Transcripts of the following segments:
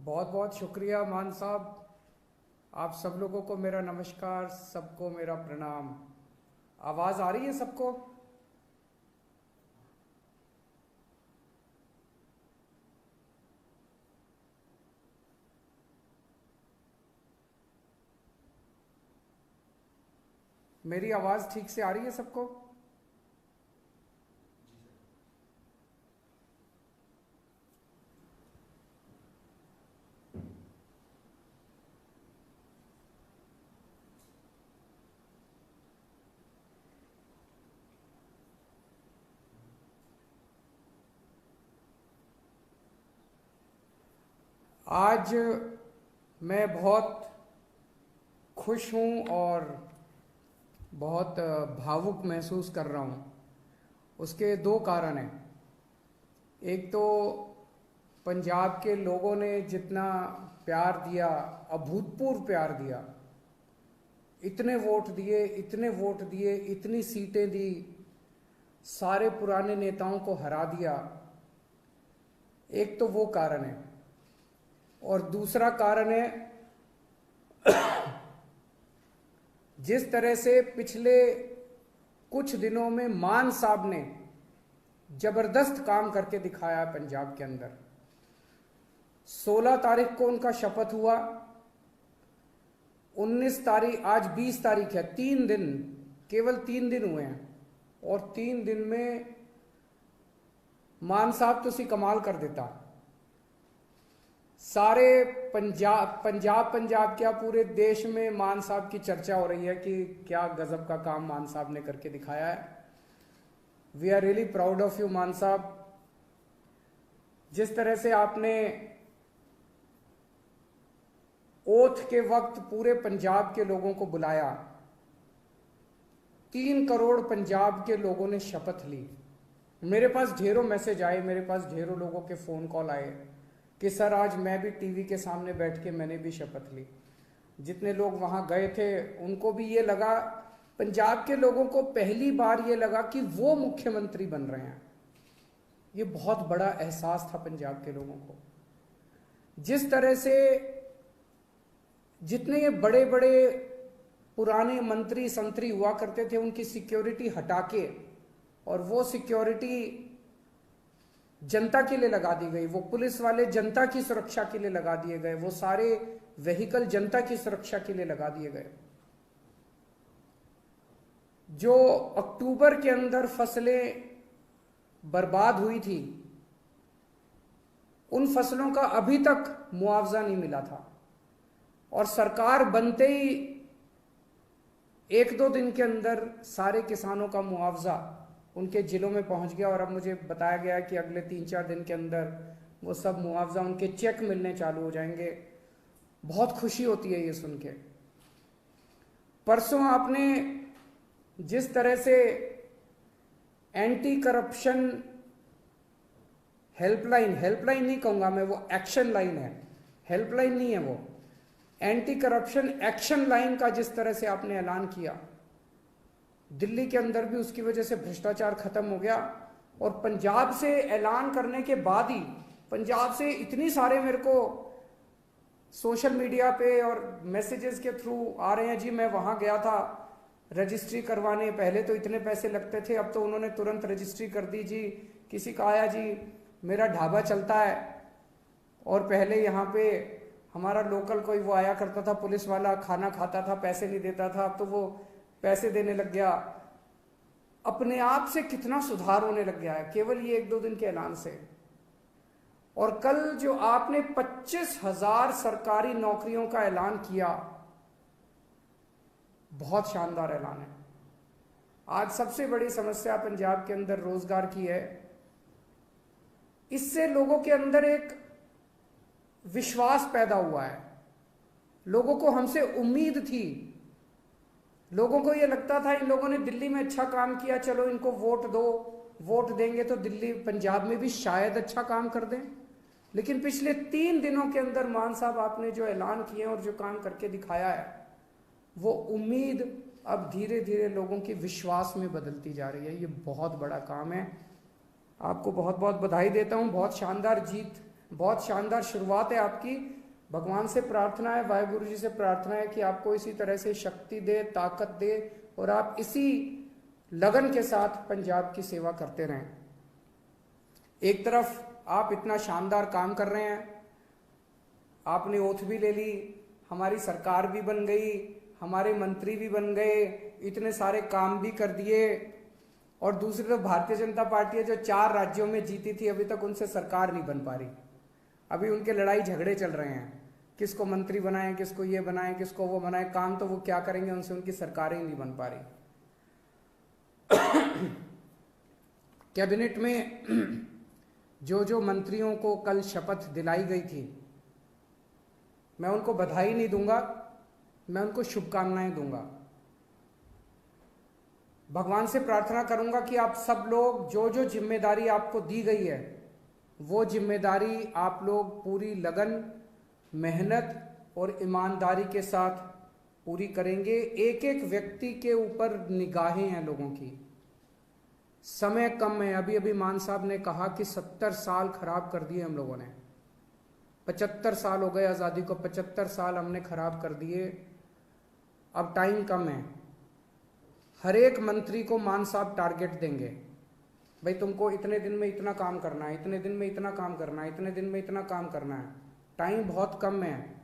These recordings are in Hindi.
बहुत बहुत शुक्रिया मान साहब। आप सब लोगों को मेरा नमस्कार, सबको मेरा प्रणाम। आवाज़ आ रही है सबको? मेरी आवाज़ ठीक से आ रही है सबको? आज मैं बहुत खुश हूँ और बहुत भावुक महसूस कर रहा हूँ। उसके दो कारण हैं। एक तो पंजाब के लोगों ने जितना प्यार दिया, अभूतपूर्व प्यार दिया, इतने वोट दिए, इतने वोट दिए, इतनी सीटें दी, सारे पुराने नेताओं को हरा दिया। एक तो वो कारण है। और दूसरा कारण है, जिस तरह से पिछले कुछ दिनों में मान साहब ने जबरदस्त काम करके दिखाया है पंजाब के अंदर। 16 तारीख को उनका शपथ हुआ, 19 तारीख, आज 20 तारीख है, 3 दिन, केवल 3 दिन हुए हैं। और 3 दिन में मान साहब तुसी कमाल कर देता। सारे पंजाब क्या पूरे देश में मान साहब की चर्चा हो रही है कि क्या गजब का काम मान साहब ने करके दिखाया है। We are really proud of you Mann साहब। जिस तरह से आपने ओथ के वक्त पूरे पंजाब के लोगों को बुलाया, 3 करोड़ पंजाब के लोगों ने शपथ ली। मेरे पास ढेरों मैसेज आए, मेरे पास ढेरों लोगों के फोन कॉल आए कि सर आज मैं भी टीवी के सामने बैठ के मैंने भी शपथ ली। जितने लोग वहां गए थे उनको भी ये लगा, पंजाब के लोगों को पहली बार ये लगा कि वो मुख्यमंत्री बन रहे हैं। ये बहुत बड़ा एहसास था पंजाब के लोगों को। जिस तरह से जितने ये बड़े बड़े पुराने मंत्री संतरी हुआ करते थे उनकी सिक्योरिटी हटा के और वो सिक्योरिटी जनता के लिए लगा दी गई, वो पुलिस वाले जनता की सुरक्षा के लिए लगा दिए गए, वो सारे व्हीकल जनता की सुरक्षा के लिए लगा दिए गए। जो अक्टूबर के अंदर फसलें बर्बाद हुई थी, उन फसलों का अभी तक मुआवजा नहीं मिला था। और सरकार बनते ही 1-2 दिन के अंदर सारे किसानों का मुआवजा उनके जिलों में पहुंच गया। और अब मुझे बताया गया कि अगले 3-4 दिन के अंदर वो सब मुआवजा, उनके चेक मिलने चालू हो जाएंगे। बहुत खुशी होती है ये सुन के। परसों आपने जिस तरह से एंटी करप्शन हेल्पलाइन नहीं कहूंगा मैं, वो एक्शन लाइन है, हेल्पलाइन नहीं है वो, एंटी करप्शन एक्शन लाइन का जिस तरह से आपने ऐलान किया, दिल्ली के अंदर भी उसकी वजह से भ्रष्टाचार खत्म हो गया। और पंजाब से ऐलान करने के बाद ही पंजाब से इतनी सारे मेरे को सोशल मीडिया पे और मैसेजेस के थ्रू आ रहे हैं, जी मैं वहां गया था रजिस्ट्री करवाने, पहले तो इतने पैसे लगते थे, अब तो उन्होंने तुरंत रजिस्ट्री कर दी जी। किसी का आया, जी मेरा ढाबा चलता है और पहले यहाँ पे हमारा लोकल कोई वो आया करता था पुलिस वाला, खाना खाता था, पैसे नहीं देता था, अब तो वो पैसे देने लग गया। अपने आप से कितना सुधार होने लग गया है केवल ये 1-2 दिन के ऐलान से। और कल जो आपने 25,000 सरकारी नौकरियों का ऐलान किया, बहुत शानदार ऐलान है। आज सबसे बड़ी समस्या पंजाब के अंदर रोजगार की है। इससे लोगों के अंदर एक विश्वास पैदा हुआ है। लोगों को हमसे उम्मीद थी, लोगों को यह लगता था इन लोगों ने दिल्ली में अच्छा काम किया, चलो इनको वोट दो, वोट देंगे तो दिल्ली पंजाब में भी शायद अच्छा काम कर दें। लेकिन पिछले 3 दिनों के अंदर मान साहब आपने जो ऐलान किए और जो काम करके दिखाया है, वो उम्मीद अब धीरे धीरे लोगों की विश्वास में बदलती जा रही है। ये बहुत बड़ा काम है। आपको बहुत बहुत बधाई देता हूं। बहुत शानदार जीत बहुत शानदार शुरुआत है आपकी। भगवान से प्रार्थना है, वाहिगुरु जी से प्रार्थना है कि आपको इसी तरह से शक्ति दे, ताकत दे और आप इसी लगन के साथ पंजाब की सेवा करते रहें। एक तरफ आप इतना शानदार काम कर रहे हैं, आपने ओथ भी ले ली, हमारी सरकार भी बन गई, हमारे मंत्री भी बन गए, इतने सारे काम भी कर दिए, और दूसरी तरफ भारतीय जनता पार्टी है जो 4 राज्यों में जीती थी, अभी तक उनसे सरकार नहीं बन पा रही। अभी उनके लड़ाई झगड़े चल रहे हैं, किसको मंत्री बनाएं, किसको ये बनाएं, किसको वो बनाएं। काम तो वो क्या करेंगे, उनसे उनकी सरकारें ही नहीं बन पा रही। कैबिनेट में जो मंत्रियों को कल शपथ दिलाई गई थी, मैं उनको बधाई नहीं दूंगा, मैं उनको शुभकामनाएं दूंगा। भगवान से प्रार्थना करूंगा कि आप सब लोग जो जिम्मेदारी आपको दी गई है, वो जिम्मेदारी आप लोग पूरी लगन, मेहनत और ईमानदारी के साथ पूरी करेंगे। एक एक व्यक्ति के ऊपर निगाहें हैं लोगों की, समय कम है। अभी अभी मान साहब ने कहा कि 70 साल खराब कर दिए हम लोगों ने, 75 साल हो गए आज़ादी को, 75 साल हमने खराब कर दिए। अब टाइम कम है। हर एक मंत्री को मान साहब टारगेट देंगे, भाई तुमको इतने दिन में इतना काम करना है, इतने दिन में इतना काम करना है, इतने दिन में इतना काम करना है। टाइम बहुत कम है,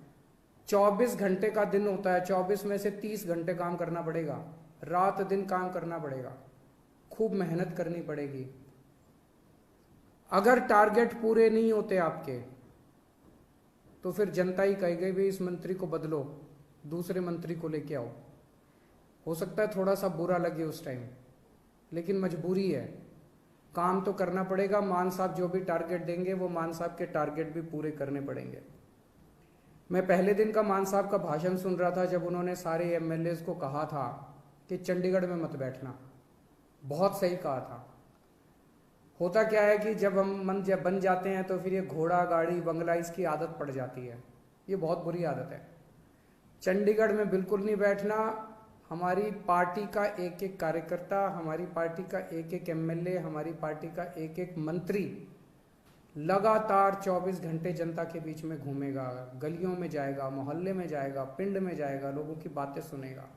24 घंटे का दिन होता है, 24 में से 30 घंटे काम करना पड़ेगा, रात दिन काम करना पड़ेगा, खूब मेहनत करनी पड़ेगी। अगर टारगेट पूरे नहीं होते आपके, तो फिर जनता ही कहेगी भाई इस मंत्री को बदलो, दूसरे मंत्री को लेके आओ। हो सकता है थोड़ा सा बुरा लगे उस टाइम, लेकिन मजबूरी है, काम तो करना पड़ेगा। मान साहब जो भी टारगेट देंगे वो मान साहब के टारगेट भी पूरे करने पड़ेंगे। मैं पहले दिन का मान साहब का भाषण सुन रहा था, जब उन्होंने सारे एमएलएज को कहा था कि चंडीगढ़ में मत बैठना, बहुत सही कहा था। होता क्या है कि जब हम जब बन जाते हैं तो फिर ये घोड़ा गाड़ी बंगला इसकी आदत पड़ जाती है, ये बहुत बुरी आदत है। चंडीगढ़ में बिल्कुल नहीं बैठना। हमारी पार्टी का एक एक कार्यकर्ता, हमारी पार्टी का एक एक एमएलए, हमारी पार्टी का एक एक मंत्री लगातार 24 घंटे जनता के बीच में घूमेगा, गलियों में जाएगा, मोहल्ले में जाएगा, पिंड में जाएगा, लोगों की बातें सुनेगा।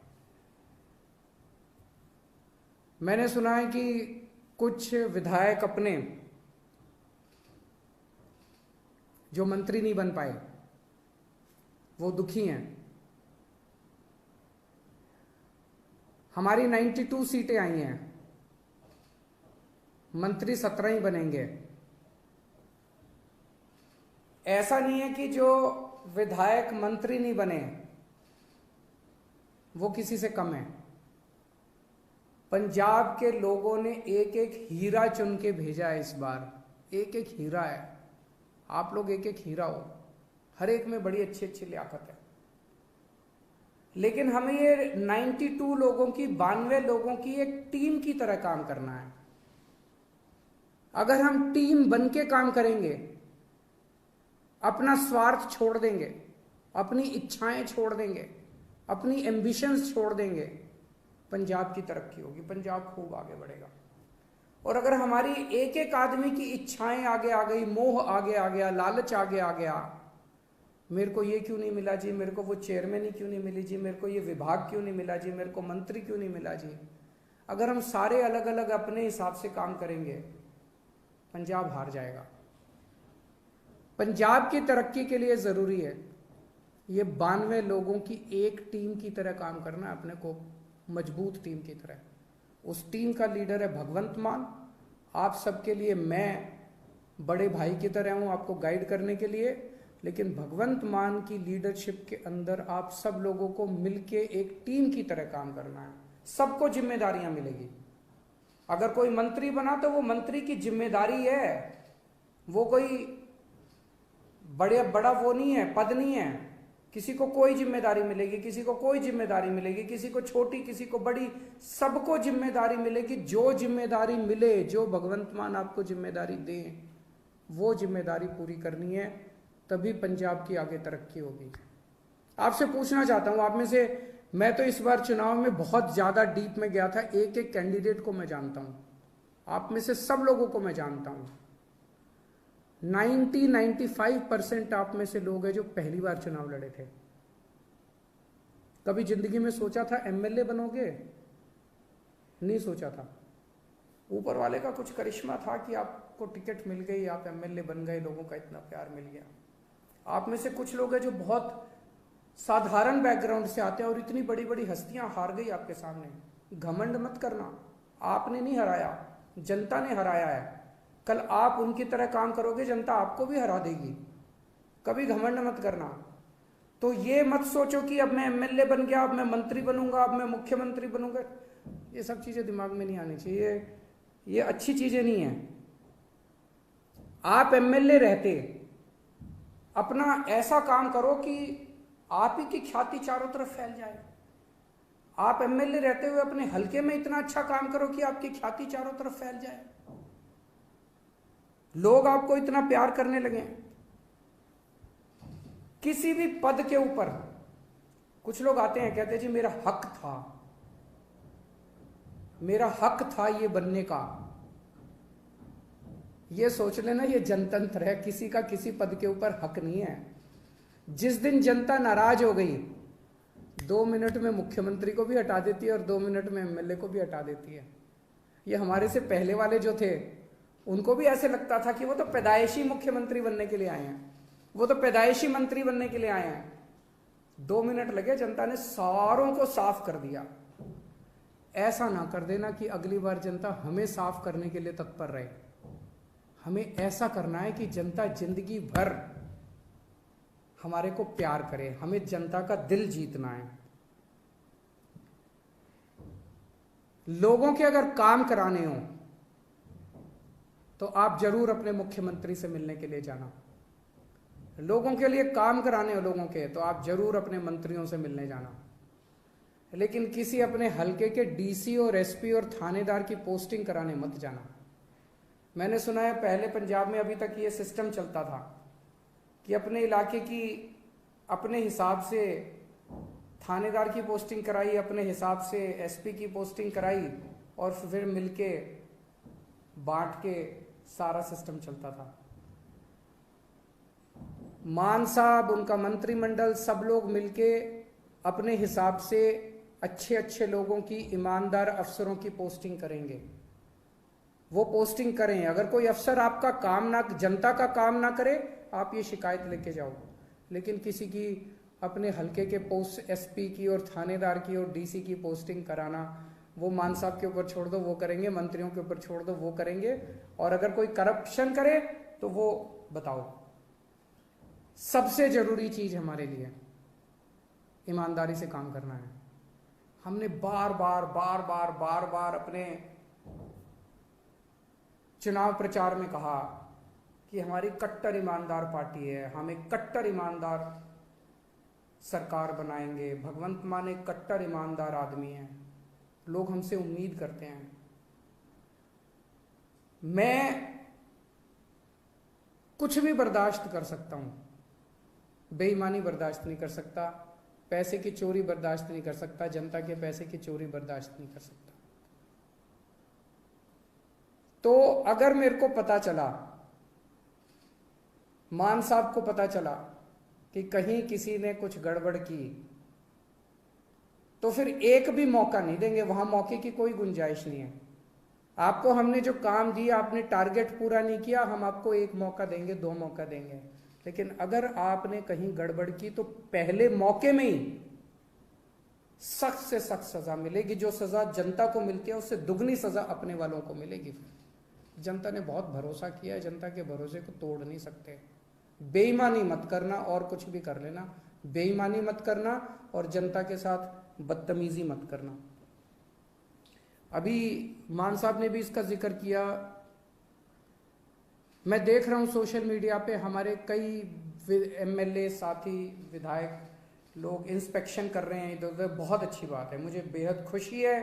मैंने सुना है कि कुछ विधायक अपने जो मंत्री नहीं बन पाए वो दुखी हैं। हमारी 92 सीटें आई हैं, मंत्री 17 ही बनेंगे। ऐसा नहीं है कि जो विधायक मंत्री नहीं बने वो किसी से कम है। पंजाब के लोगों ने एक एक हीरा चुन के भेजा है इस बार, एक एक हीरा है। आप लोग एक एक हीरा हो, हर एक में बड़ी अच्छी अच्छी लियाकत है। लेकिन हमें ये 92 लोगों की, 92 लोगों की एक टीम की तरह काम करना है। अगर हम टीम बन के काम करेंगे, अपना स्वार्थ छोड़ देंगे, अपनी इच्छाएं छोड़ देंगे, अपनी एम्बिशंस छोड़ देंगे, पंजाब की तरक्की होगी, पंजाब खूब आगे बढ़ेगा। और अगर हमारी एक एक आदमी की इच्छाएं आगे आ गई, मोह आगे आ गया, लालच आगे आ गया, मेरे को ये क्यों नहीं मिला जी, मेरे को वो चेयरमैन ही क्यों नहीं मिली जी, मेरे को ये विभाग क्यों नहीं मिला जी, मेरे को मंत्री क्यों नहीं मिला जी। अगर हम सारे अलग अलग अपने हिसाब से काम करेंगे, पंजाब हार जाएगा। पंजाब की तरक्की के लिए जरूरी है ये 92 लोगों की एक टीम की तरह काम करना, अपने को मजबूत टीम की तरह। उस टीम का लीडर है भगवंत मान। आप सबके लिए मैं बड़े भाई की तरह हूं, आपको गाइड करने के लिए। लेकिन भगवंत मान की लीडरशिप के अंदर आप सब लोगों को मिलके एक टीम की तरह काम करना है। सबको जिम्मेदारियां मिलेगी। अगर कोई मंत्री बना तो वो मंत्री की जिम्मेदारी है, वो कोई बड़ा वो नहीं है, पद नहीं है। किसी को कोई जिम्मेदारी मिलेगी, किसी को कोई जिम्मेदारी मिलेगी, किसी को छोटी, किसी को बड़ी, सबको जिम्मेदारी मिलेगी। जो जिम्मेदारी मिले, जो भगवंत मान आपको जिम्मेदारी दें, वो जिम्मेदारी पूरी करनी है, तभी पंजाब की आगे तरक्की होगी। आपसे पूछना चाहता हूं, आप में से, मैं तो इस बार चुनाव में बहुत ज्यादा डीप में गया था, एक एक कैंडिडेट को मैं जानता हूं, आप में से सब लोगों को मैं जानता हूं। 90-95% आप में से लोग हैं जो पहली बार चुनाव लड़े थे। कभी जिंदगी में सोचा था एमएलए बनोगे? नहीं सोचा था। ऊपर वाले का कुछ करिश्मा था कि आपको टिकट मिल गई, आप एमएलए बन गए, लोगों का इतना प्यार मिल गया। आप में से कुछ लोग हैं जो बहुत साधारण बैकग्राउंड से आते हैं और इतनी बड़ी बड़ी हस्तियां हार गई आपके सामने। घमंड मत करना, आपने नहीं हराया, जनता ने हराया है। कल आप उनकी तरह काम करोगे, जनता आपको भी हरा देगी। कभी घमंड मत करना। तो ये मत सोचो कि अब मैं एमएलए बन गया, अब मैं मंत्री बनूंगा, अब मैं मुख्यमंत्री बनूंगा। ये सब चीजें दिमाग में नहीं आनी चाहिए, ये अच्छी चीजें नहीं है। आप एमएलए रहते, अपना ऐसा काम करो कि आप ही की ख्याति चारों तरफ फैल जाए। आप एमएलए रहते हुए अपने हलके में इतना अच्छा काम करो कि आपकी ख्याति चारों तरफ फैल जाए, लोग आपको इतना प्यार करने लगे। किसी भी पद के ऊपर कुछ लोग आते हैं, कहते हैं जी मेरा हक था, मेरा हक था ये बनने का। ये सोच लेना ये जनतंत्र है, किसी का किसी पद के ऊपर हक नहीं है। जिस दिन जनता नाराज हो गई, 2 मिनट में मुख्यमंत्री को भी हटा देती है और 2 मिनट में एमएलए को भी हटा देती है। ये हमारे से पहले वाले जो थे उनको भी ऐसे लगता था कि वो तो पैदाइशी मुख्यमंत्री बनने के लिए आए हैं, वो तो पैदाइशी मंत्री बनने के लिए आए हैं। 2 मिनट लगे, जनता ने सारों को साफ कर दिया। ऐसा ना कर देना कि अगली बार जनता हमें साफ करने के लिए तत्पर रहे। हमें ऐसा करना है कि जनता जिंदगी भर हमारे को प्यार करे, हमें जनता का दिल जीतना है। लोगों के अगर काम कराने हो तो आप जरूर अपने मुख्यमंत्री से मिलने के लिए जाना। लोगों के लिए काम कराने हो लोगों के, तो आप जरूर अपने मंत्रियों से मिलने जाना। लेकिन किसी अपने हलके के डीसी और एसपी और थानेदार की पोस्टिंग कराने मत जाना। मैंने सुना है पहले पंजाब में अभी तक ये सिस्टम चलता था कि अपने इलाके की अपने हिसाब से थानेदार की पोस्टिंग कराई, अपने हिसाब से एसपी की पोस्टिंग कराई और फिर मिलके बांट के सारा सिस्टम चलता था। मान साहब, उनका मंत्रिमंडल, सब लोग मिलके अपने हिसाब से अच्छे अच्छे लोगों की, ईमानदार अफसरों की पोस्टिंग करेंगे। वो पोस्टिंग करें। अगर कोई अफसर आपका काम ना, जनता का काम ना करे, आप ये शिकायत लेके जाओ। लेकिन किसी की अपने हलके के पोस्ट, एसपी की और थानेदार की और डीसी की पोस्टिंग कराना, वो मान साहब के ऊपर छोड़ दो, वो करेंगे। मंत्रियों के ऊपर छोड़ दो, वो करेंगे। और अगर कोई करप्शन करे तो वो बताओ। सबसे जरूरी चीज हमारे लिए ईमानदारी से काम करना है। हमने बार बार अपने चुनाव प्रचार में कहा कि हमारी कट्टर ईमानदार पार्टी है, हम एक कट्टर ईमानदार सरकार बनाएंगे। भगवंत मान एक कट्टर ईमानदार आदमी है, लोग हमसे उम्मीद करते हैं। मैं कुछ भी बर्दाश्त कर सकता हूं, बेईमानी बर्दाश्त नहीं कर सकता, पैसे की चोरी बर्दाश्त नहीं कर सकता, जनता के पैसे की चोरी बर्दाश्त नहीं कर सकता। तो अगर मेरे को पता चला, मान साहब को पता चला कि कहीं किसी ने कुछ गड़बड़ की, तो फिर एक भी मौका नहीं देंगे। वहां मौके की कोई गुंजाइश नहीं है। आपको हमने जो काम दिया, आपने टारगेट पूरा नहीं किया, हम आपको 1 मौका देंगे, 2 मौका देंगे। लेकिन अगर आपने कहीं गड़बड़ की तो पहले मौके में ही सख्त से सख्त सजा मिलेगी। जो सजा जनता को मिलती है उससे दुगनी सजा अपने वालों को मिलेगी। फिर जनता ने बहुत भरोसा किया है, जनता के भरोसे को तोड़ नहीं सकते। बेईमानी मत करना, और कुछ भी कर लेना, बेईमानी मत करना और जनता के साथ बदतमीजी मत करना। अभी मान साहब ने भी इसका जिक्र किया। मैं देख रहा हूं सोशल मीडिया पे हमारे कई एमएलए, साथी, विधायक लोग इंस्पेक्शन कर रहे हैं इधर उधर। बहुत अच्छी बात है, मुझे बेहद खुशी है।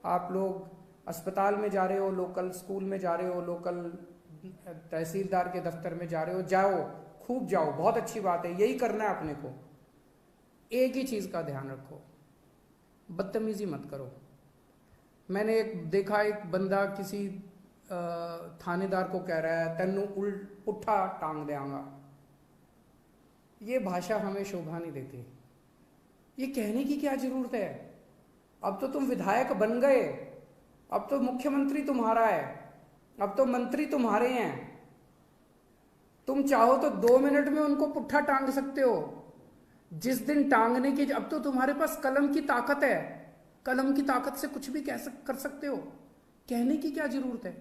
आप लोग अस्पताल में जा रहे हो, लोकल स्कूल में जा रहे हो, लोकल तहसीलदार के दफ्तर में जा रहे हो, जाओ, खूब जाओ, बहुत अच्छी बात है। यही करना है अपने को। एक ही चीज का ध्यान रखो, बदतमीजी मत करो। मैंने एक देखा, एक बंदा किसी थानेदार को कह रहा है तेनू पुट्ठा टांग देंगा। ये भाषा हमें शोभा नहीं देती। ये कहने की क्या जरूरत है? अब तो तुम विधायक बन गए, अब तो मुख्यमंत्री तुम्हारा है, अब तो मंत्री तुम्हारे हैं। तुम चाहो तो 2 मिनट में उनको पुट्ठा टांग सकते हो। जिस दिन टांगने की, अब तो तुम्हारे पास कलम की ताकत है, कलम की ताकत से कुछ भी कर सकते हो। कहने की क्या जरूरत है?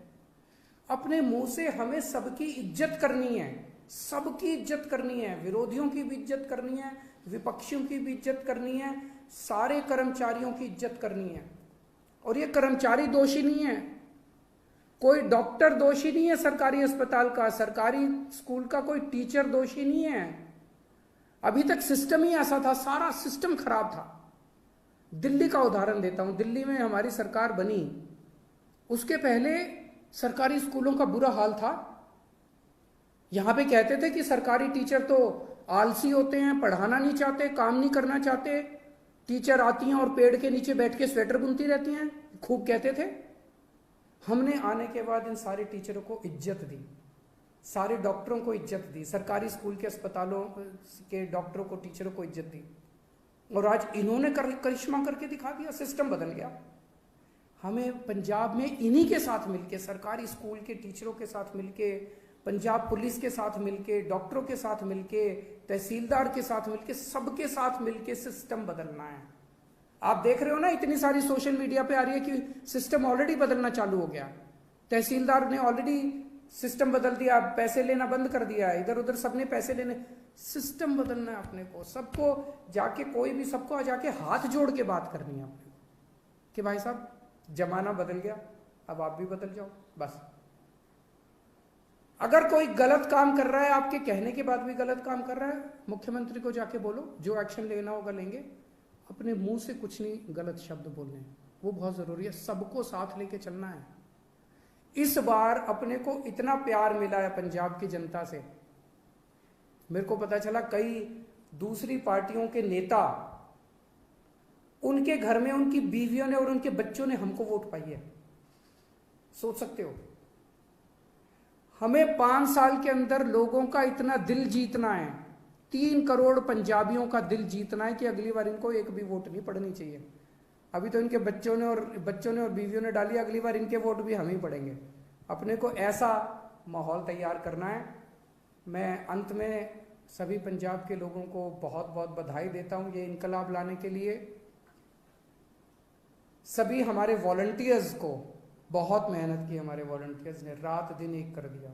अपने मुंह से हमें सबकी इज्जत करनी है, सबकी इज्जत करनी है, विरोधियों की भी इज्जत करनी है, विपक्षियों की भी इज्जत करनी है, सारे कर्मचारियों की इज्जत करनी है। और ये कर्मचारी दोषी नहीं है, कोई डॉक्टर दोषी नहीं है सरकारी अस्पताल का, सरकारी स्कूल का कोई टीचर दोषी नहीं है। अभी तक सिस्टम ही ऐसा था, सारा सिस्टम खराब था। दिल्ली का उदाहरण देता हूं। दिल्ली में हमारी सरकार बनी, उसके पहले सरकारी स्कूलों का बुरा हाल था। यहां पे कहते थे कि सरकारी टीचर तो आलसी होते हैं, पढ़ाना नहीं चाहते, काम नहीं करना चाहते। टीचर आती हैं और पेड़ के नीचे बैठ के स्वेटर बुनती रहती हैं, खूब कहते थे। हमने आने के बाद इन सारे टीचरों को इज्जत दी, सारे डॉक्टरों को इज्जत दी, सरकारी स्कूल के अस्पतालों के डॉक्टरों को, टीचरों को इज्जत दी। और आज इन्होंने करिश्मा करके दिखा दिया, सिस्टम बदल गया। हमें पंजाब में इन्हीं के साथ मिलके, सरकारी स्कूल के टीचरों के साथ मिलके, पंजाब पुलिस के साथ मिलके, डॉक्टरों के साथ मिलके, तहसीलदार के साथ मिलके, सबके साथ मिलके सिस्टम बदलना है। आप देख रहे हो ना, इतनी सारी सोशल मीडिया पे आ रही है कि सिस्टम ऑलरेडी बदलना चालू हो गया। तहसीलदार ने ऑलरेडी सिस्टम बदल दिया, पैसे लेना बंद कर दिया, इधर उधर सबने पैसे लेने। सिस्टम बदलना है अपने को, सबको जाके, कोई भी सबको जाके हाथ जोड़ के बात करनी है अपने को कि भाई साहब जमाना बदल गया, अब आप भी बदल जाओ। बस अगर कोई गलत काम कर रहा है, आपके कहने के बाद भी गलत काम कर रहा है, मुख्यमंत्री को जाके बोलो, जो एक्शन लेना होगा लेंगे। अपने मुंह से कुछ नहीं गलत शब्द बोलने हैं, वो बहुत जरूरी है। सबको साथ लेके चलना है। इस बार अपने को इतना प्यार मिला है पंजाब की जनता से। मेरे को पता चला कई दूसरी पार्टियों के नेता, उनके घर में उनकी बीवियों ने और उनके बच्चों ने हमको वोट पाई है। सोच सकते हो? हमें 5 साल के अंदर लोगों का इतना दिल जीतना है, 3 करोड़ पंजाबियों का दिल जीतना है कि अगली बार इनको एक भी वोट नहीं पड़नी चाहिए। अभी तो इनके बच्चों ने और बीवियों ने डाली, अगली बार इनके वोट भी हम ही पड़ेंगे। अपने को ऐसा माहौल तैयार करना है। मैं अंत में सभी पंजाब के लोगों को बहुत बहुत बधाई देता हूं ये इनकलाब लाने के लिए। सभी हमारे वॉलंटियर्स को, बहुत मेहनत की हमारे वॉलंटियर्स ने, रात दिन एक कर दिया,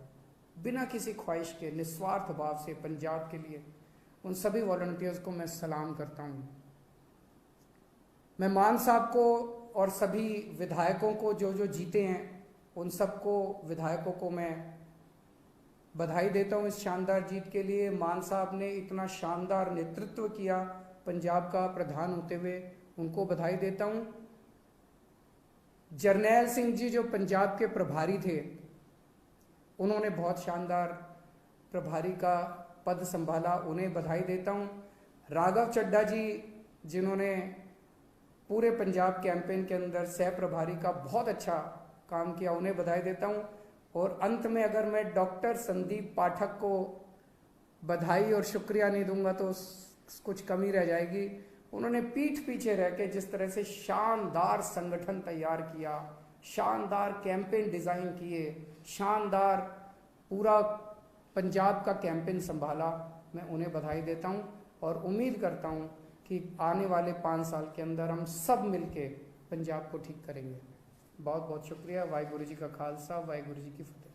बिना किसी ख्वाहिश के, निस्वार्थ भाव से पंजाब के लिए। उन सभी वॉलंटियर्स को मैं सलाम करता हूं। मैं मान साहब को और सभी विधायकों को जो जीते हैं, उन सबको, विधायकों को मैं बधाई देता हूं इस शानदार जीत के लिए। मान साहब ने इतना शानदार नेतृत्व किया पंजाब का प्रधान होते हुए, उनको बधाई देता हूं। जरनैल सिंह जी जो पंजाब के प्रभारी थे, उन्होंने बहुत शानदार प्रभारी का पद संभाला, उन्हें बधाई देता हूं। राघव चड्ढा जी जिन्होंने पूरे पंजाब कैंपेन के अंदर सह प्रभारी का बहुत अच्छा काम किया, उन्हें बधाई देता हूं। और अंत में अगर मैं डॉक्टर संदीप पाठक को बधाई और शुक्रिया नहीं दूंगा तो कुछ कमी रह जाएगी। उन्होंने पीठ पीछे रह के जिस तरह से शानदार संगठन तैयार किया, शानदार कैंपेन डिजाइन किए, शानदार पूरा पंजाब का कैंपेन संभाला, मैं उन्हें बधाई देता हूं। और उम्मीद करता हूं कि आने वाले 5 साल के अंदर हम सब मिलके पंजाब को ठीक करेंगे। बहुत बहुत शुक्रिया। वाहिगुरु जी का खालसा, वाहिगुरु जी की फतेह।